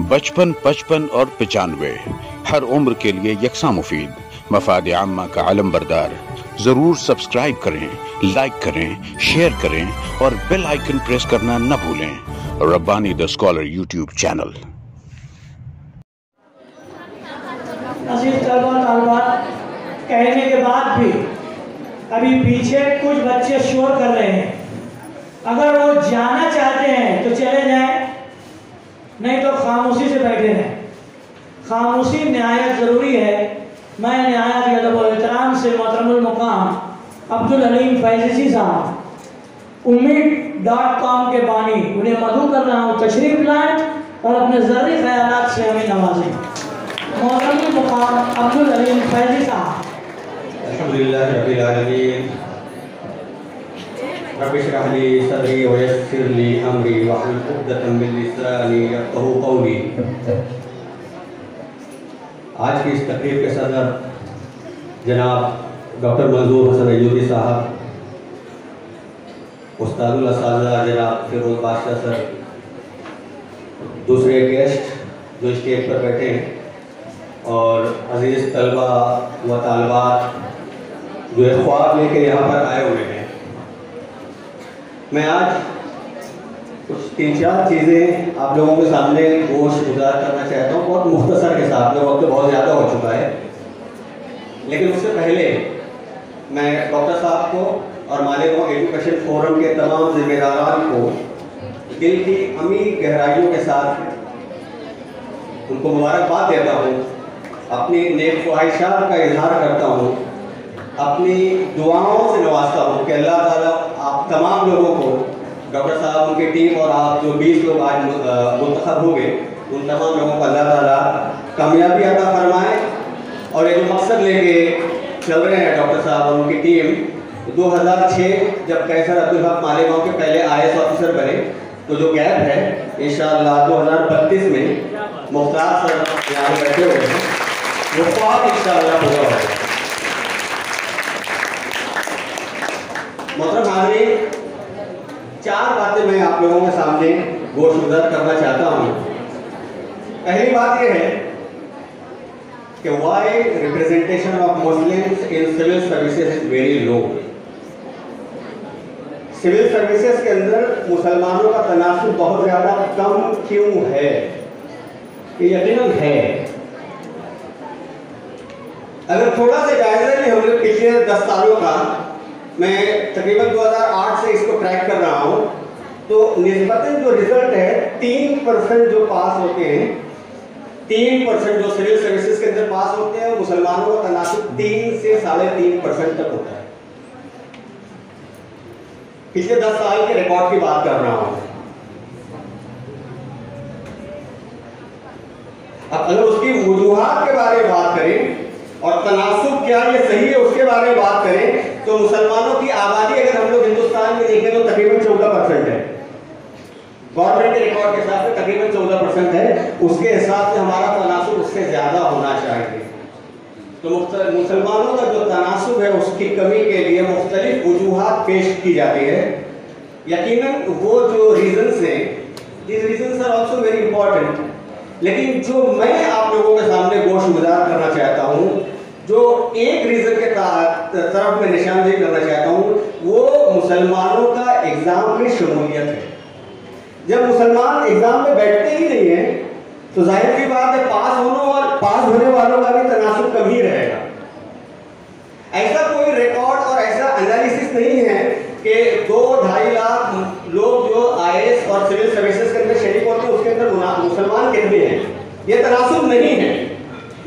बचपन, 55 और 95 हर उम्र के लिए यकसा मुफीद, मफाद आम्मा का आलम बरदार। जरूर सब्सक्राइब करें, लाइक करें, शेयर करें और बेल आइकन प्रेस करना न भूलें। Rabbani the scholar YouTube channel. अजीज तलबात कहने के बाद भी अभी पीछे कुछ बच्चे शोर कर रहे हैं। अगर वो जाना चाहते हैं तो चले जाएं, नहीं तो खामोशी से बैठे रहें। खामोशी नहायत ज़रूरी है। मैं नहायत अदब व एहतराम से मोहतरमुल मुकाम अब्दुल हलीम फैज़ी साहब उम्मीद.com के बानी उन्हें मदऊ कर रहा हूँ, तशरीफ़ लाएँ और अपने ज़रूरी ख्यालात से हमें नवाजें। मोहतरमुल मुकाम अब्दुल हलीम फैज़ी साहब। अल्हम्दुलिल्लाह रब्बिल आलमीन, रब्बि इश्रह ली सदरी व यस्सिर ली अमरी वहलुल उक़दतम मिन लिसानी यफ़क़हू क़ौली। आज की इस तकरीब के सदर जनाब डॉक्टर मंजूर हसन अय्यूबी साहब, उस्तादुल असातिज़ा जनाब फिरोज़ बादशाह सर, दूसरे गेस्ट जो स्टेज पर बैठे हैं और अज़ीज़ तलबा व तालिबात जो एक ख्वाब लेके यहाँ पर आए हुए हैं। मैं आज कुछ 3-4 चीज़ें आप लोगों के सामने गोश गुजार करना चाहता हूँ, बहुत मुख्तसर के साथ में। वक्त बहुत ज़्यादा हो चुका है, लेकिन उससे पहले मैं डॉक्टर साहब को और मालेगांव एजुकेशन फोरम के तमाम जिम्मेदारान को दिल की अमीर गहराइयों के साथ उनको मुबारकबाद देता हूँ, अपनी नेक ख्वाहिशात का इजहार करता हूँ, अपनी दुआओं से नवाजता हूँ कि अल्लाह ताला आप तमाम लोगों को, डॉक्टर साहब, उनकी टीम और आप जो 20 लोग आज मुंतखब हो गए, उन तमाम लोगों को अल्लाह ताला कामयाबी अता फरमाए। और ये जो मकसद लेके चल रहे हैं डॉक्टर साहब और उनकी टीम, 2006 जब कैसर अब्दुल हक मालेगांव के पहले IAS ऑफिसर बने, तो जो गैप है इंशाअल्लाह 2032 में मुख्तार सर यहाँ बैठे हुए हैं, वो ख्वाब इंशाअल्लाह पूरा होगा। मोहतरम हाज़रीन, 4 बातें मैं आप लोगों के सामने गोशगुजार करना चाहता हूँ। पहली बात यह है कि why representation of Muslims in civil services is very low. Civil services के अंदर मुसलमानों का तनासुब बहुत ज़्यादा कम क्यों है? ये यकीनन है। अगर थोड़ा सा जायजा लें हम लोग पिछले 10 सालों का, मैं तकरीबन 2008 से इसको ट्रैक कर रहा हूँ, तो निस्बतन जो रिजल्ट है 3% जो पास होते हैं, 3% जो सिविल सर्विसेज के अंदर पास होते हैं, मुसलमानों का तनासुब 3 से 3.5% तक होता है। पिछले 10 साल के रिकॉर्ड की बात कर रहा हूँ। अब अगर उसकी वजूहात के बारे में बात करें और तनासुब क्या ये सही है उसके बारे में बात करें, तो मुसलमानों की आबादी अगर हम लोग हिंदुस्तान में देखें तो तकरीबन 14% है। गवर्नमेंट के रिकॉर्ड के हिसाब से तकरीबन 14% है। उसके हिसाब से हमारा तनासुब उससे ज़्यादा होना चाहिए। तो मुसलमानों का जो तनासुब है उसकी कमी के लिए मुख्तलिफ वजूहात पेश की जाती है। यकीनन वो जो रीजंस हैं, these reasons are also very important, लेकिन जो मैं आप लोगों के सामने गोशगुजार करना चाहता हूँ, जो एक रीज़न के तरफ में निशानदेही करना चाहता हूँ, वो मुसलमानों का एग्ज़ाम में शमूलियत है। जब मुसलमान एग्ज़ाम में बैठते ही नहीं हैं, तो जाहिर सी बात है पास होने वालों का भी तनासुब कम ही रहेगा। ऐसा कोई रिकॉर्ड और ऐसा एनालिसिस नहीं है कि 2-2.5 लाख लोग जो IAS और सिविल सर्विसेज के अंदर शरीक होते हैं उसके अंदर मुसलमान कितने हैं, ये तनासुब नहीं है।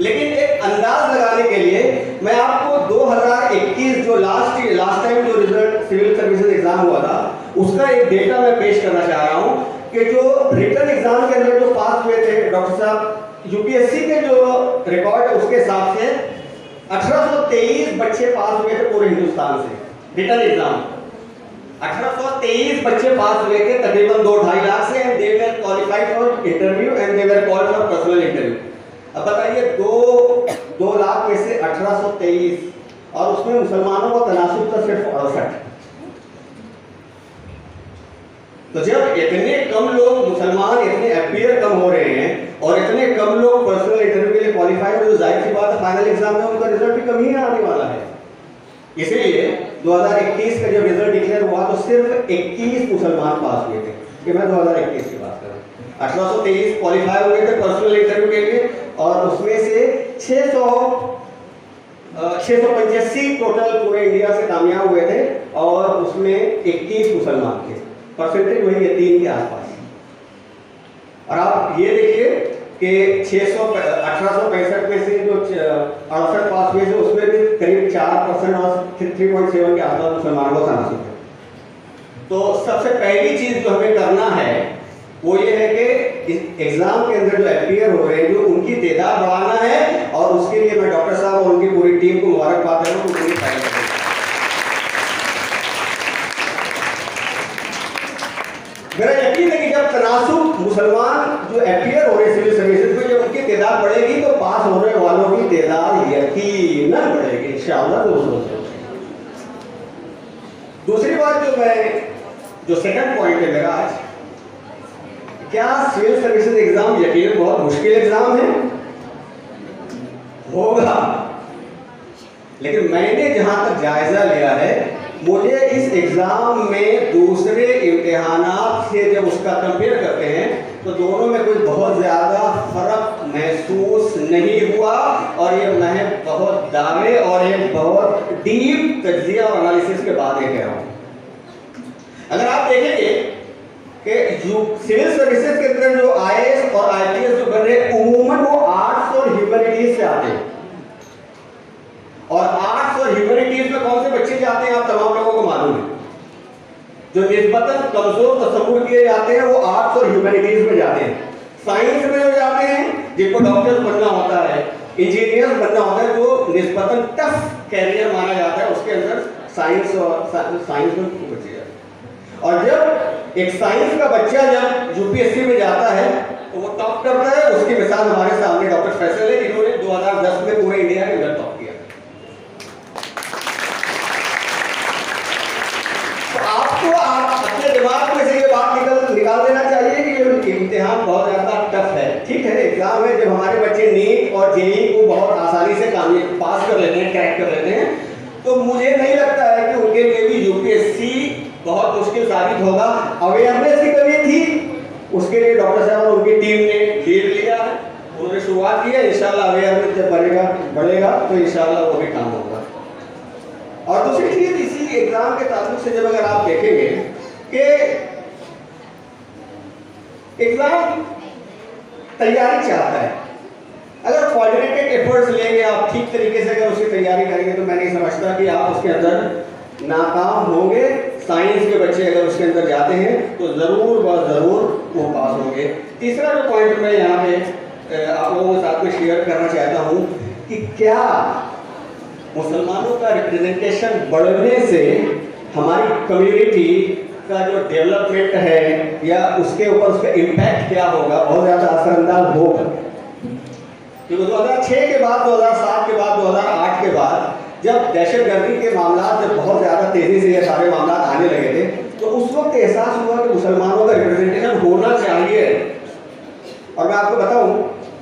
लेकिन एक अंदाज लगाने के लिए मैं आपको 2021 जो लास्ट टाइम जो रिजल्ट सिविल सर्विसेज एग्जाम हुआ था, उसका एक डेटा मैं पेश करना चाह रहा हूँ कि जो रिटन एग्जाम के अंदर जो पास हुए थे डॉक्टर साहब, UPSC के जो रिकॉर्ड है उसके हिसाब से 1823 बच्चे पास हुए थे पूरे हिंदुस्तान से रिटन एग्जाम। 1823 बच्चे पास हुए थे तकरीबन 2-2.5 लाख से, and they were qualified for interview and they were called for personal interview. अब बताइए 2 लाख में से 1823 और उसमें मुसलमानों का तनासुब था सिर्फ 68। तो जब इतने कम लोग मुसलमान इतने अपीयर कम हो रहे हैं कम लोग पर्सनल इंटरव्यू के लिए क्वालिफाई हो, तो जाहिर सी बात है फाइनल एग्जाम में उनका रिजल्ट भी कम ही आने वाला है। इसलिए 2021 का जब रिजल्ट डिक्लेयर हुआ तो सिर्फ 21 मुसलमान पास हुए थे। कि मैं 2021 की बात कर रहा हूँ। 1823 क्वालिफाई हुए थे पर्सनल इंटरव्यू के लिए, और उसमें से 685 टोटल पूरे इंडिया से कामयाब हुए थे, और उसमें 21 मुसलमान थे। परसेंटेज वही है 3 के आसपास। और आप ये देखिए कि 1865 में से जो 68 पास हुए थे उसमें भी करीब 4% और 3.7 के आसपास मुसलमानों का तनासुब है। तो सबसे पहली चीज जो हमें करना है वो ये है कि इस एग्जाम के अंदर जो अपीयर हो रहे हैं जो उनकी तादाद बढ़ाना है, और उसके लिए मैं डॉक्टर साहब और उनकी पूरी टीम को मुबारकबाद देता हूँ। पूरी तैयारी मेरा यकीन है कि जब तनासुब मुसलमान जो अपीयर हो रहे सिविल सर्विसेज में, जब उनकी तादाद बढ़ेगी तो पास होने वालों की तादाद यकीनन बढ़ेगी इंशाअल्लाह। दूसरी बात जो सेकंड पॉइंट है मेरा आज, क्या सिविल सर्विसेज एग्जाम यकीनन बहुत मुश्किल एग्जाम है? होगा, लेकिन मैंने जहां तक जायजा लिया है, मुझे इस एग्जाम में दूसरे इम्तिहानात से जब उसका कंपेयर करते हैं तो दोनों में कोई बहुत ज्यादा फर्क महसूस नहीं हुआ, और ये मैं बहुत दावे और एक बहुत डीप तज्जिया और एनालिसिस के बाद ये कह रहा हूं। अगर आप देखेंगे कि सिविल सर्विसेज के अंदर जो IAS और IPS जो बन रहे हैं उमूमन वो आर्ट्स और ह्यूमैनिटीज से आते हैं, और आर्ट्स और ह्यूमैनिटीज में कौन से बच्चे जाते हैं आप तमाम लोगों को मालूम है। जो निस्बतन कमजोर तस्वुर किए जाते हैं वो आर्ट्स और ह्यूमैनिटीज में जाते हैं। साइंस में जो जाते हैं जिनको डॉक्टर्स बनना होता है, इंजीनियर्स बनना होता है, जो निस्बतन टफ कैरियर माना जाता है, उसके अंदर साइंस में बच्चे जाते हैं। और जब एक साइंस का बच्चा जब UPSC में जाता है तो वो टॉप करता है। उसकी मिसाल हमारे सामने डॉक्टर फैसल है, जिन्होंने 2010 में पूरे इंडिया के अंदर टॉप किया। आपको अपने दिमाग में से ये बात निकाल देना चाहिए कि ये इम्तिहान बहुत ज्यादा टफ है। ठीक है, एग्जाम है, जब हमारे बच्चे नीट और JEE को बहुत आसानी से पास कर लेते हैं, क्रैक कर लेते हैं, तो मुझे नहीं लगता है कि उनके लिए भी UPSC बहुत मुश्किल साबित होगा। अवेयरनेस की कमी थी, उसके लिए डॉक्टर साहब और उनकी टीम ने लीड लिया है, उन्होंने शुरुआत की है। इंशाल्लाह अवेयरनेस जब बढ़ेगा तो इंशाल्लाह वो भी काम होगा। और दूसरी चीज इसी एग्जाम के ताल्लुक से जब अगर आप देखेंगे कि एग्जाम तैयारी चाहता है, अगर कोऑर्डिनेटेड एफर्ट्स लेंगे आप, ठीक तरीके से अगर उसकी तैयारी करेंगे, तो मैं नहीं समझता कि आप उसके अंदर नाकाम होंगे। साइंस के बच्चे अगर उसके अंदर जाते हैं तो जरूर वो पास होंगे। तीसरा जो पॉइंट मैं यहाँ पे आप लोगों के साथ में शेयर करना चाहता हूँ कि क्या मुसलमानों का रिप्रेजेंटेशन बढ़ने से हमारी कम्युनिटी का जो डेवलपमेंट है या उसके ऊपर उसका इम्पैक्ट क्या होगा, बहुत ज़्यादा असरअंदाज होगा। क्योंकि 2006 के बाद, 2007 के बाद, 2008 के बाद जब दहशतगर्दी के मामला जब बहुत ज़्यादा तेज़ी से ये सारे मामला आने लगे थे, तो उस वक्त एहसास हुआ कि मुसलमानों का रिप्रेजेंटेशन होना चाहिए। और मैं आपको बताऊं,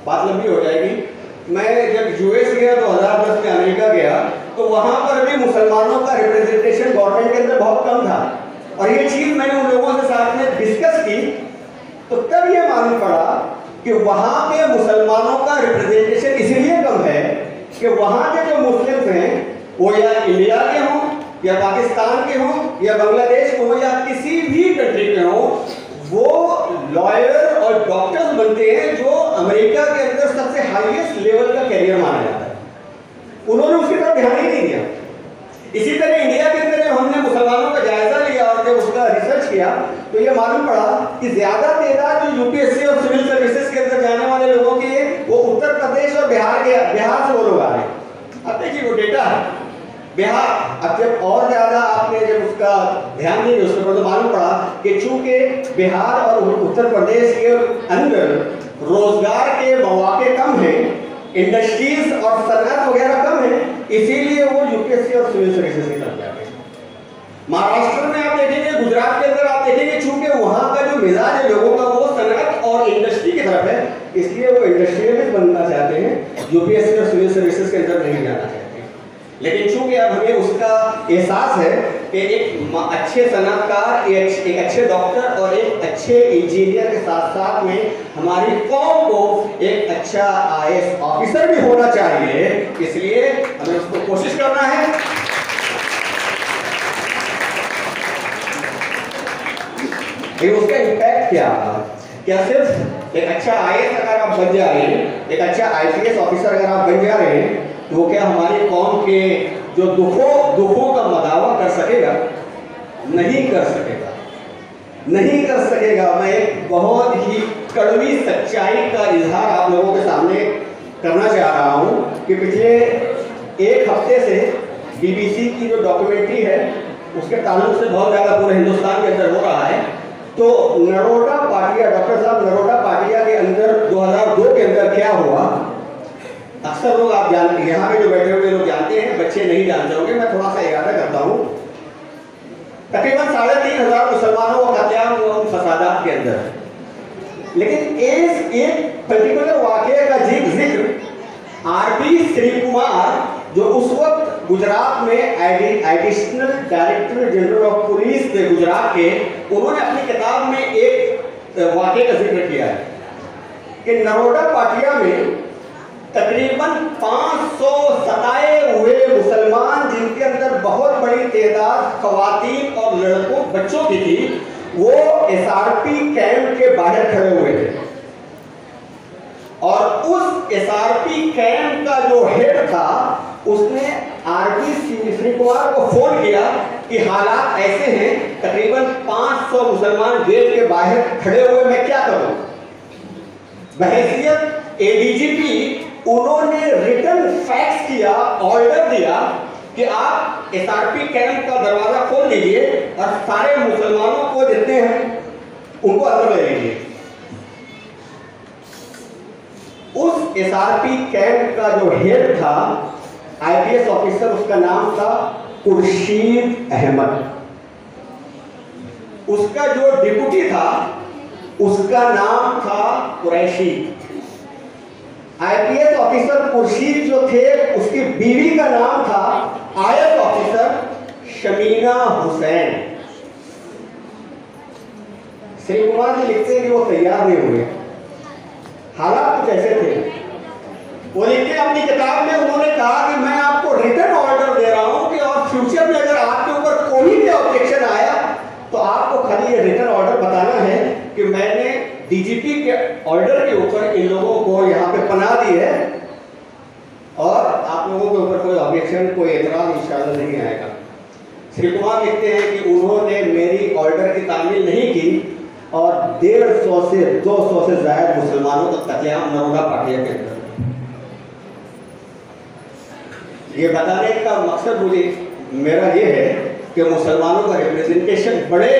बात लंबी हो जाएगी, मैं जब US गया 2010 में, अमेरिका गया, तो वहाँ पर भी मुसलमानों का रिप्रेजेंटेशन गवर्नमेंट के अंदर बहुत कम था। और ये चीज़ मैंने उन लोगों के साथ में डिस्कस की, तो तब ये मालूम पड़ा कि वहाँ पे मुसलमानों का रिप्रेजेंटेशन इसलिए कम है कि वहाँ के जो मुस्लिम्स हैं वो या इंडिया के हों या पाकिस्तान के हों या बांग्लादेश के हों या किसी भी कंट्री के हों, वो लॉयर और डॉक्टर्स बनते हैं जो अमेरिका के अंदर सबसे हाईएस्ट लेवल का कैरियर माना जाता है। उन्होंने उसकी तरफ ध्यान ही नहीं दिया। इसी तरह इंडिया के अंदर जब हमने मुसलमानों का जायजा लिया और जब उसका रिसर्च किया तो ये मालूम पड़ा कि ज्यादा तादाद जो UPSC और सिविल सर्विसेज के अंदर जाने वाले लोगों की है वो उत्तर प्रदेश और बिहार से वो लोग आ रहे हैं। अब देखिए वो डेटा है बिहार। अब जब और ज्यादा आपने जब उसका ध्यान नहीं उसके ऊपर, तो मालूम पड़ा कि चूंकि बिहार और उत्तर प्रदेश के अंदर रोजगार के मौके कम हैं, इंडस्ट्रीज और सनअत वगैरह कम है, इसीलिए वो UPSC और सिविल सर्विसेज की तरफ जाते हैं। महाराष्ट्र में आप देखेंगे, गुजरात के अंदर आप देखेंगे, चूंकि वहाँ का जो मिजाज है लोगों का वो सनअत और इंडस्ट्री की तरफ है, इसलिए वो इंडस्ट्रियलिस्ट बनना चाहते हैं, यूपीएससी और सिविल सर्विसेज के अंदर नहीं जाना चाहते। लेकिन चूंकि अब हमें उसका एहसास है कि एक अच्छे सनअतकार, एक अच्छे डॉक्टर और एक अच्छे इंजीनियर के साथ साथ में हमारी कौम को एक अच्छा आईएएस ऑफिसर भी होना चाहिए, इसलिए हमें उसको कोशिश करना है। उसका इम्पैक्ट क्या सिर्फ एक अच्छा आईएएस अगर आप बन जा रहे हैं, एक अच्छा आईपीएस ऑफिसर अगर आप बन जा रहे हैं, तो वो क्या हमारी कौम के जो दुखों का मदावा कर सकेगा? नहीं कर सकेगा, नहीं कर सकेगा। मैं एक बहुत ही कड़वी सच्चाई का इजहार आप लोगों के सामने करना चाह रहा हूँ कि पिछले एक हफ्ते से बीबीसी की जो डॉक्यूमेंट्री है उसके ताल्लुक से बहुत ज़्यादा पूरे हिंदुस्तान के अंदर हो रहा है। तो नरोडा पाटिया, डॉक्टर साहब नरोडा पाटिया के अंदर 2002 के अंदर क्या हुआ, अक्सर लोग आप जानते हैं, यहाँ पे जो बैठे हुए लोग जानते हैं, बच्चे नहीं जानते होंगे, मैं थोड़ा सा इरादा करता हूँ। तकरीबन 3500 मुसलमानों का कत्लेआम हुआ उन फसादात के अंदर, लेकिन एक पर्टिकुलर वाक़े का जिक्र आरपी श्री कुमार, जो उस वक्त गुजरात में additional director general of police थे गुजरात के, उन्होंने अपनी किताब में एक वाक़े का जिक्र किया है कि नरोडा पाटिया में तकरीबन 500 सताए हुए मुसलमान, जिनके अंदर बहुत बड़ी तादाद ख़वातीन और लड़कों बच्चों की थी, वो एसआरपी कैंप के बाहर खड़े हुए थे। और उस एसआरपी कैंप का जो हेड था उसने आरपी श्री कुमार को फोन किया कि हालात ऐसे हैं, तकरीबन 500 मुसलमान गेट के बाहर खड़े हुए, मैं क्या करूं? बहैसियत एडीजीपी उन्होंने रिटर्न फैक्स किया, ऑर्डर दिया कि आप एसआरपी कैंप का दरवाजा खोल लीजिए और सारे मुसलमानों को जितने हैं उनको अंदर ले लीजिए। उस एसआरपी कैंप का जो हेड था आईपीएस ऑफिसर, उसका नाम था खुर्शीद अहमद। उसका जो डिप्टी था उसका नाम था कुरैशी। आईपीएस ऑफिसर खुर्शीद जो थे, उसकी बीवी का नाम था आईएएस ऑफिसर शमीना हुसैन। श्री कुमार जी लिखते हैं कि वो तैयार नहीं हुए, हालात कुछ ऐसे थे। वो लिखते अपनी किताब में, उन्होंने कहा कि मैं आपको रिटर्न ऑर्डर दे रहा हूं कि और फ्यूचर में अगर आपके ऊपर कोई भी ऑब्जेक्शन आया तो आपको खाली ये रिटर्न ऑर्डर बताना है कि मैंने डीजीपी के ऑर्डर के ऊपर इन लोगों को यहाँ पे पनाह दी है और आप लोगों के ऊपर कोई ऑब्जेक्शन, कोई एतराज इंशाअल्लाह नहीं आएगा। श्री कुमार लिखते हैं कि उन्होंने मेरी ऑर्डर की तामील नहीं की और 150 से 200 से ज्यादा मुसलमानों का कत्लेआम नरोडा पाटिया के अंदर। ये बताने का मकसद मेरा ये है कि मुसलमानों का रिप्रेजेंटेशन बढ़े,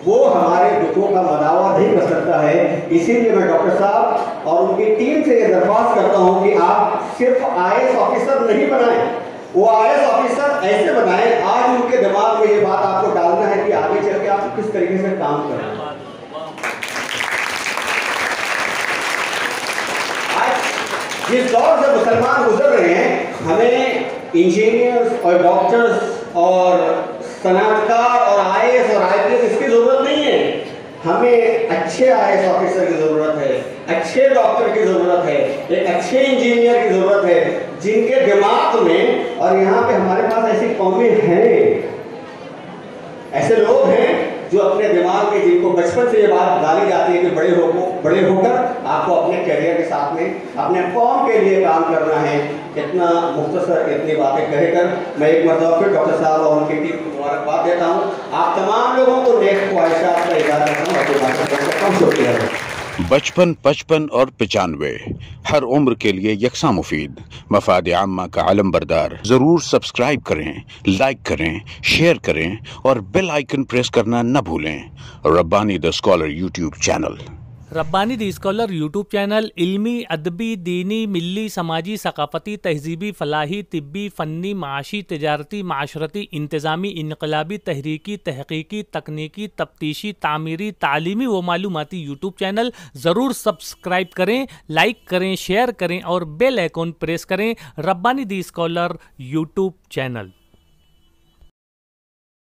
वो हमारे दुखों का मदावा नहीं कर सकता है। इसीलिए मैं डॉक्टर साहब और उनकी टीम से ये दरख्वास्त करता हूं कि आप सिर्फ आईएएस ऑफिसर नहीं बनाएं, वो आईएएस ऑफिसर ऐसे बनाएं, आज उनके दिमाग में ये बात आपको डालना है कि आगे चल के आप किस तरीके से काम करें। आज जिस दौर से मुसलमान गुजर रहे हैं, हमें इंजीनियर्स और डॉक्टर्स और सनअतकार और आईएएस और आईपीएस इसकी जरूरत नहीं है। हमें अच्छे आईएएस ऑफिसर की जरूरत है, अच्छे डॉक्टर की जरूरत है, एक अच्छे इंजीनियर की जरूरत है, जिनके दिमाग में, और यहाँ पे हमारे पास ऐसी कौमें हैं, ऐसे लोग हैं जो अपने दिमाग में, जिनको बचपन से ये बात डाली जाती है कि बड़े होकर आपको अपने करियर के साथ में अपने कौम के लिए काम करना है। इतना मुख्तसर इतनी बातें कहकर मैं एक मरतबा फिर डॉक्टर साहब और उनकी टीम को मुबारकबाद देता हूँ। आप तमाम लोगों को नेक ख्वाहिशात का इजाज़त करता हूँ। शुक्रिया। बचपन, 55 और 95 हर उम्र के लिए यकसा मुफीद। मफाद आम्मा का अलमबरदार। जरूर सब्सक्राइब करें, लाइक करें, शेयर करें और बेल आइकन प्रेस करना न भूलें। Rabbani the scholar YouTube channel. Rabbani the scholar YouTube channel इल्मी, अदबी, दीनी, मिली, समाजी, सकाफती, तहजीबी, फलाही, तिब्बी, फ़न्नी, माशी, तिजारती, माशरती, इंतज़ामी, इनकलाबी, तहरीकी, तहकीकी, तकनीकी, तफ्तीशी, तामीरी, तालीमी व मालूमाती यूट्यूब चैनल ज़रूर सब्सक्राइब करें, लाइक करें, शेयर करें और बेल आइकॉन प्रेस करें। Rabbani the scholar YouTube channel.